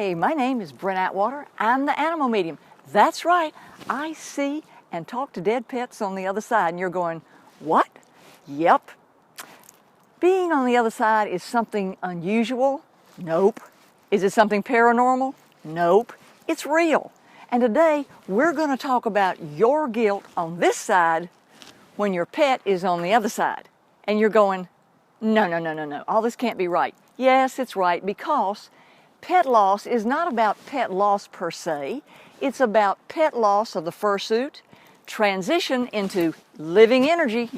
Hey, my name is Brent Atwater. I'm the animal medium. That's right, I see and talk to dead pets on the other side. And you're going, what? Yep. Being on the other side is something unusual? Nope. Is it something paranormal? Nope. It's real. And today we're going to talk about your guilt on this side when your pet is on the other side. And you're going, no. All this can't be right. Yes, it's right, because pet loss is not about pet loss per se. It's about pet loss of the fursuit, transition into living energy,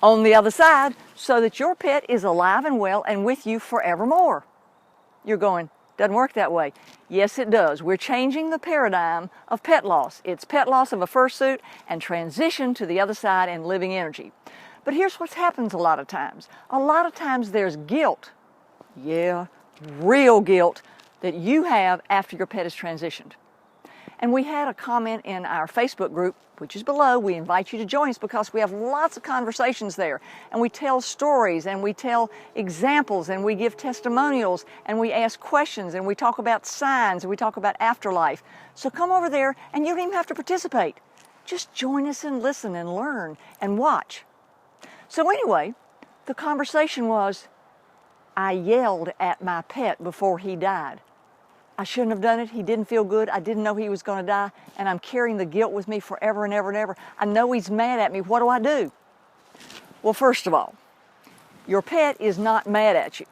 on the other side, so that your pet is alive and well and with you forevermore. You're going, doesn't work that way. Yes, it does. We're changing the paradigm of pet loss. It's pet loss of a fursuit and transition to the other side and living energy. But here's what happens a lot of times. A lot of times there's guilt. Yeah, real guilt that you have after your pet is transitioned. And we had a comment in our Facebook group, which is below. We invite you to join us because we have lots of conversations there. And we tell stories, and we tell examples, and we give testimonials, and we ask questions, and we talk about signs, and we talk about afterlife. So come over there, and you don't even have to participate. Just join us and listen and learn and watch. So anyway, the conversation was, I yelled at my pet before he died. I shouldn't have done it. He didn't feel good. I didn't know he was going to die, and I'm carrying the guilt with me forever and ever and ever. I know he's mad at me. What do I do? Well, first of all, your pet is not mad at you.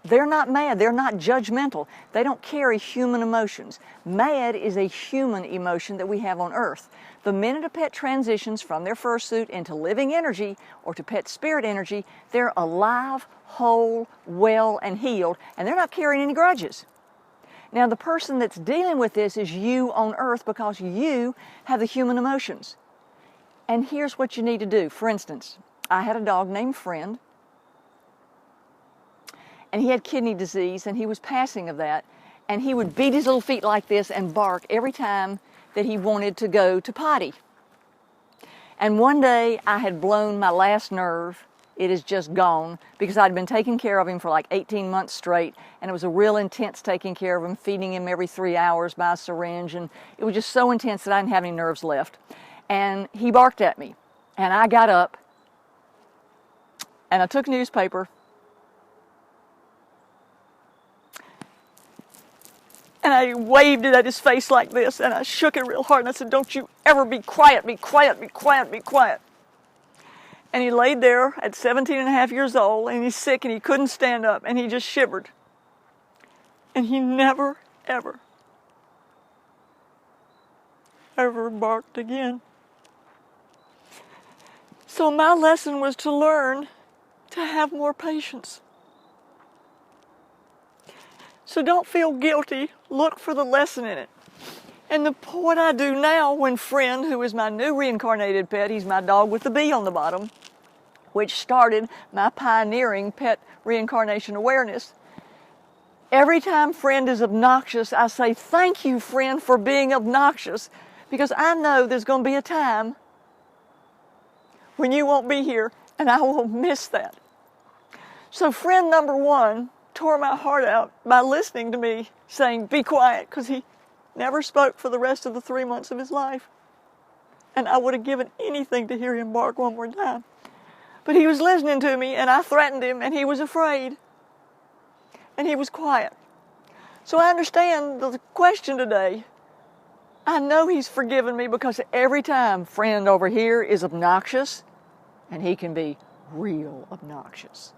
They're not mad. They're not judgmental. They don't carry human emotions. Mad is a human emotion that we have on Earth. The minute a pet transitions from their fursuit into living energy or to pet spirit energy, they're alive, whole, well, and healed, and they're not carrying any grudges. Now, the person that's dealing with this is you on Earth, because you have the human emotions. And here's what you need to do. For instance, I had a dog named Friend, and he had kidney disease, and he was passing of that, and he would beat his little feet like this and bark every time that he wanted to go to potty. And one day I had blown my last nerve. It is just gone, because I'd been taking care of him for like 18 months straight, and it was a real intense taking care of him, feeding him every 3 hours by a syringe, and it was just so intense that I didn't have any nerves left. And he barked at me, and I got up, and I took a newspaper, and I waved it at his face like this, and I shook it real hard, and I said, don't you ever be quiet, be quiet, be quiet, be quiet. And he laid there at 17 and a half years old, and he's sick, and he couldn't stand up, and he just shivered. And he never, ever barked again. So my lesson was to learn to have more patience. So don't feel guilty. Look for the lesson in it. And what I do now when Friend, who is my new reincarnated pet, he's my dog with the B on the bottom, which started my pioneering pet reincarnation awareness. Every time Friend is obnoxious, I say, thank you, Friend, for being obnoxious, because I know there's going to be a time when you won't be here, and I will miss that. So Friend number one tore my heart out by listening to me saying, be quiet, because he never spoke for the rest of the 3 months of his life. And I would have given anything to hear him bark one more time. But he was listening to me, and I threatened him, and he was afraid. And he was quiet. So I understand the question today. I know he's forgiven me, because every time Friend over here is obnoxious, and he can be real obnoxious.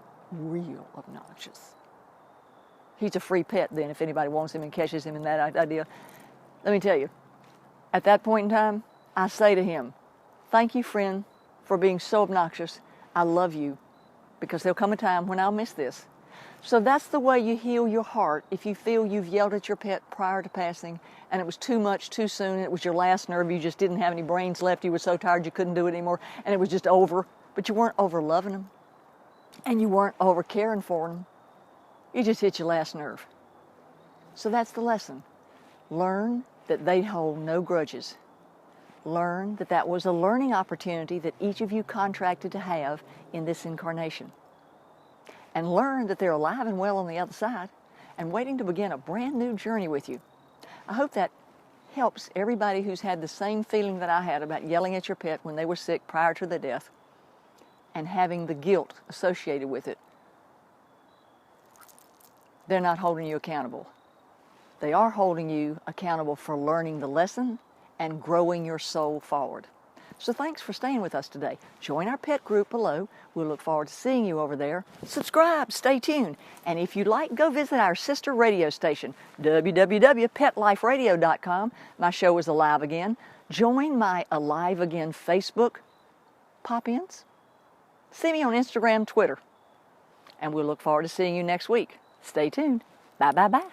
He's a free pet then, if anybody wants him and catches him in that idea. Let me tell you, at that point in time, I say to him, thank you, Friend, for being so obnoxious. I love you, because there'll come a time when I'll miss this. So that's the way you heal your heart if you feel you've yelled at your pet prior to passing, and it was too much too soon, and it was your last nerve, you just didn't have any brains left, you were so tired you couldn't do it anymore, and it was just over. But you weren't over loving them, and you weren't over caring for them. You just hit your last nerve. So that's the lesson. Learn that they hold no grudges. Learn that that was a learning opportunity that each of you contracted to have in this incarnation. And learn that they're alive and well on the other side, and waiting to begin a brand new journey with you. I hope that helps everybody who's had the same feeling that I had about yelling at your pet when they were sick prior to their death and having the guilt associated with it. They're not holding you accountable. They are holding you accountable for learning the lesson and growing your soul forward. So thanks for staying with us today. Join our pet group below. We'll look forward to seeing you over there. Subscribe, stay tuned. And if you'd like, go visit our sister radio station, www.petliferadio.com. My show is alive again. Join my Alive Again Facebook pop-ins. See me on Instagram, Twitter. And we'll look forward to seeing you next week. Stay tuned. Bye, bye, bye.